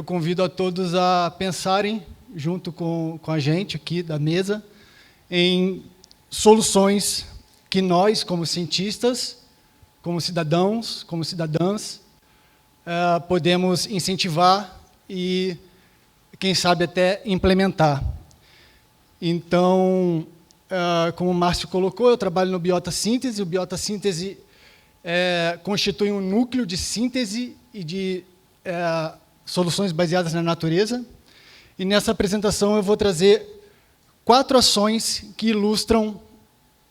eu convido a todos a pensarem, junto com a gente aqui da mesa, em soluções que nós, como cientistas, como cidadãos, como cidadãs, podemos incentivar e, quem sabe, até implementar. Então, como o Márcio colocou, eu trabalho no Biotassíntese. O Biotassíntese constitui um núcleo de síntese e de soluções baseadas na natureza. E nessa apresentação eu vou trazer 4 ações que ilustram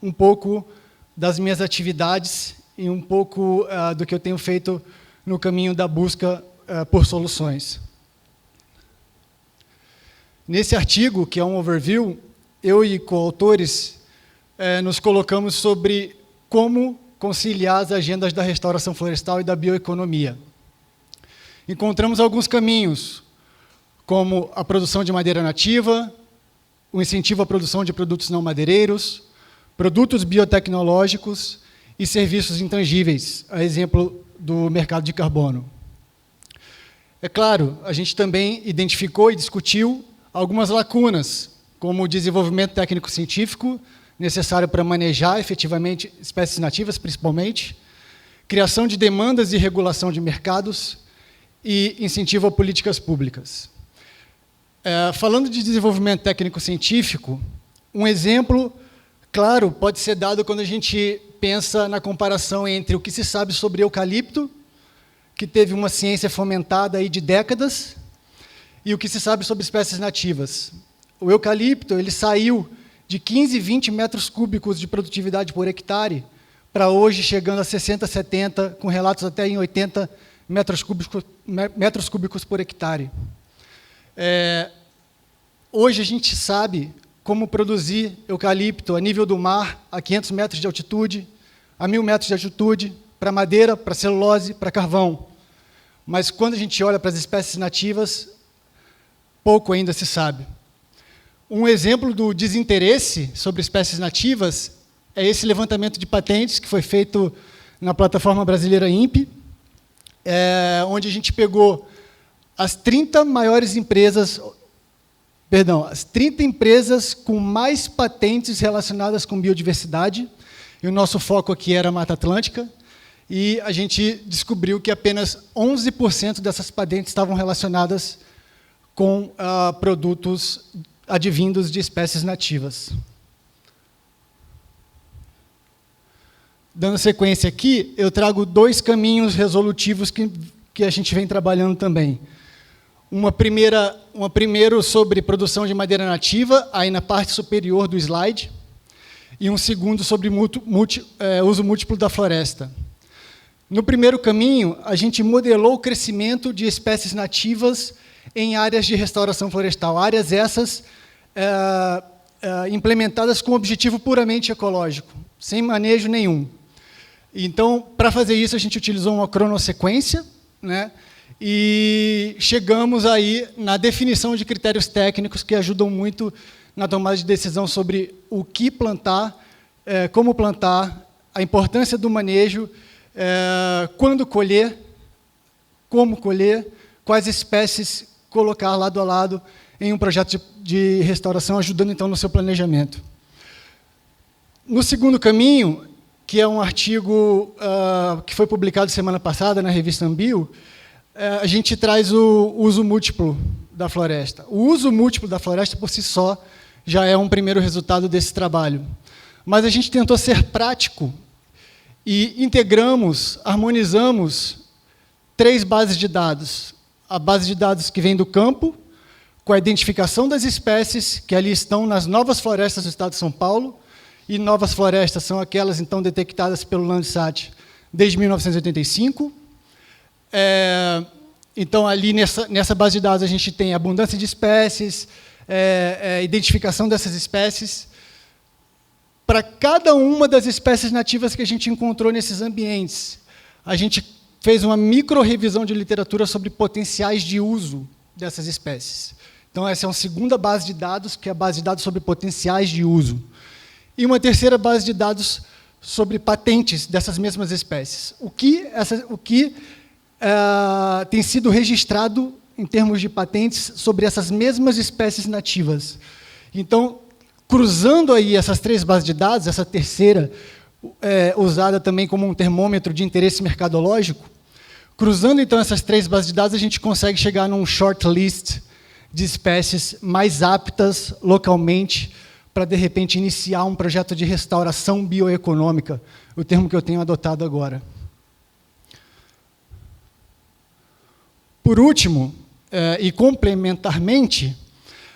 um pouco das minhas atividades e um pouco do que eu tenho feito no caminho da busca por soluções. Nesse artigo, que é um overview, eu e coautores nos colocamos sobre como conciliar as agendas da restauração florestal e da bioeconomia. Encontramos alguns caminhos, como a produção de madeira nativa, o incentivo à produção de produtos não madeireiros, produtos biotecnológicos e serviços intangíveis, a exemplo do mercado de carbono. É claro, a gente também identificou e discutiu algumas lacunas, como o desenvolvimento técnico-científico, necessário para manejar efetivamente espécies nativas, principalmente, criação de demandas e regulação de mercados e incentivo a políticas públicas. Falando de desenvolvimento técnico-científico, um exemplo claro pode ser dado quando a gente pensa na comparação entre o que se sabe sobre eucalipto, que teve uma ciência fomentada aí de décadas, e o que se sabe sobre espécies nativas. O eucalipto ele saiu de 15, 20 metros cúbicos de produtividade por hectare para hoje chegando a 60, 70, com relatos até em 80 metros cúbicos por hectare. Hoje a gente sabe como produzir eucalipto a nível do mar, a 500 metros de altitude, a 1.000 metros de altitude, para madeira, para celulose, para carvão. Mas quando a gente olha para as espécies nativas, pouco ainda se sabe. Um exemplo do desinteresse sobre espécies nativas é esse levantamento de patentes que foi feito na plataforma brasileira INPE, onde a gente pegou as 30 maiores empresas, as 30 empresas com mais patentes relacionadas com biodiversidade, e o nosso foco aqui era a Mata Atlântica, e a gente descobriu que apenas 11% dessas patentes estavam relacionadas com produtos advindos de espécies nativas. Dando sequência aqui, eu trago 2 caminhos resolutivos que a gente vem trabalhando também. Uma primeiro sobre produção de madeira nativa, aí na parte superior do slide, e um segundo sobre uso múltiplo da floresta. No primeiro caminho, a gente modelou o crescimento de espécies nativas em áreas de restauração florestal, áreas essas implementadas com objetivo puramente ecológico, sem manejo nenhum. Então, para fazer isso, a gente utilizou uma cronossequência, né, e chegamos aí na definição de critérios técnicos que ajudam muito na tomada de decisão sobre o que plantar, como plantar, a importância do manejo, quando colher, como colher, quais espécies colocar lado a lado em um projeto de restauração, ajudando, então, no seu planejamento. No segundo caminho, que é um artigo que foi publicado semana passada na revista Ambio, a gente traz o uso múltiplo da floresta. O uso múltiplo da floresta, por si só, já é um primeiro resultado desse trabalho. Mas a gente tentou ser prático e integramos, harmonizamos 3 bases de dados. A base de dados que vem do campo, com a identificação das espécies que ali estão nas novas florestas do estado de São Paulo, e novas florestas são aquelas, então, detectadas pelo Landsat desde 1985. Então, ali nessa base de dados, a gente tem abundância de espécies, identificação dessas espécies. Para cada uma das espécies nativas que a gente encontrou nesses ambientes, a gente fez uma micro-revisão de literatura sobre potenciais de uso dessas espécies. Então, essa é uma segunda base de dados, que é a base de dados sobre potenciais de uso. E uma terceira base de dados sobre patentes dessas mesmas espécies. O que tem sido registrado em termos de patentes sobre essas mesmas espécies nativas. Então, cruzando aí essas 3 bases de dados, essa terceira, usada também como um termômetro de interesse mercadológico, cruzando então essas 3 bases de dados, a gente consegue chegar num shortlist de espécies mais aptas localmente para, de repente, iniciar um projeto de restauração bioeconômica, o termo que eu tenho adotado agora. Por último, e complementarmente,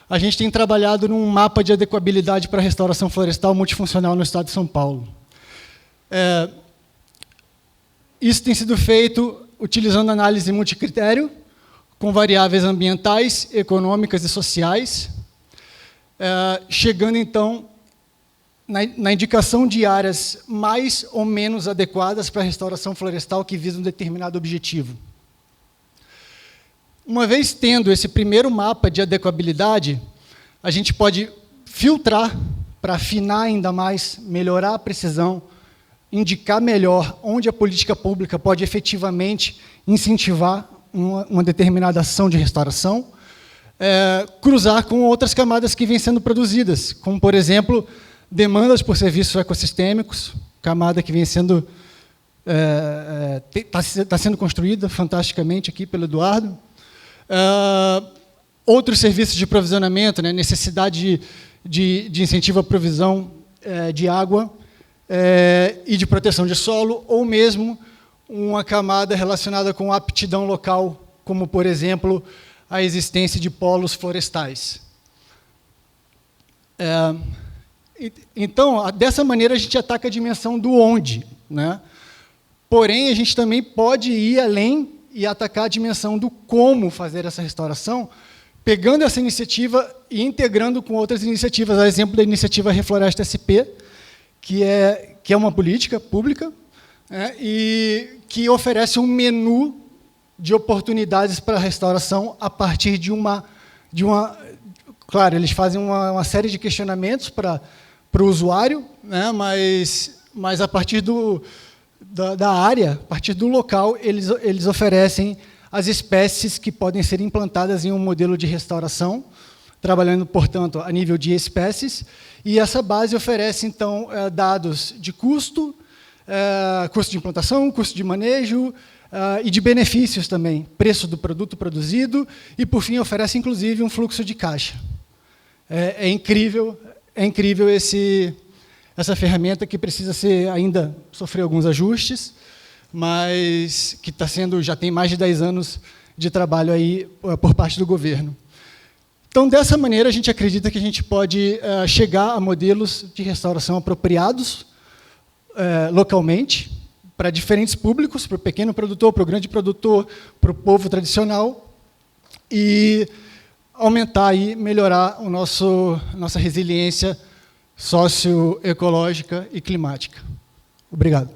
a gente tem trabalhado num mapa de adequabilidade para a restauração florestal multifuncional no estado de São Paulo. Isso tem sido feito utilizando análise multicritério, com variáveis ambientais, econômicas e sociais, chegando, então, na indicação de áreas mais ou menos adequadas para a restauração florestal que visa um determinado objetivo. Uma vez tendo esse primeiro mapa de adequabilidade, a gente pode filtrar para afinar ainda mais, melhorar a precisão, indicar melhor onde a política pública pode efetivamente incentivar uma determinada ação de restauração, cruzar com outras camadas que vêm sendo produzidas, como, por exemplo, demandas por serviços ecossistêmicos, camada que vem sendo está sendo construída fantasticamente aqui pelo Eduardo. Outros serviços de provisionamento, né, necessidade de incentivo à provisão de água e de proteção de solo, ou mesmo uma camada relacionada com aptidão local, como, por exemplo, a existência de polos florestais. Então, dessa maneira, a gente ataca a dimensão do onde, né? Porém, a gente também pode ir além e atacar a dimensão do como fazer essa restauração, pegando essa iniciativa e integrando com outras iniciativas, a exemplo da iniciativa Refloresta SP, que é uma política pública, e que oferece um menu de oportunidades para a restauração a partir de uma... Claro, eles fazem uma série de questionamentos para o usuário, né, mas a partir da área, a partir do local, eles oferecem as espécies que podem ser implantadas em um modelo de restauração, trabalhando, portanto, a nível de espécies, e essa base oferece, então, dados de custo de implantação, custo de manejo e de benefícios também, preço do produto produzido, e, por fim, oferece, inclusive, um fluxo de caixa. É incrível essa ferramenta que precisa ainda sofrer alguns ajustes, mas que já tem mais de 10 anos de trabalho aí por parte do governo. Então, dessa maneira, a gente acredita que a gente pode chegar a modelos de restauração apropriados localmente, para diferentes públicos, para o pequeno produtor, para o grande produtor, para o povo tradicional, e aumentar e melhorar nossa resiliência socioecológica e climática. Obrigado.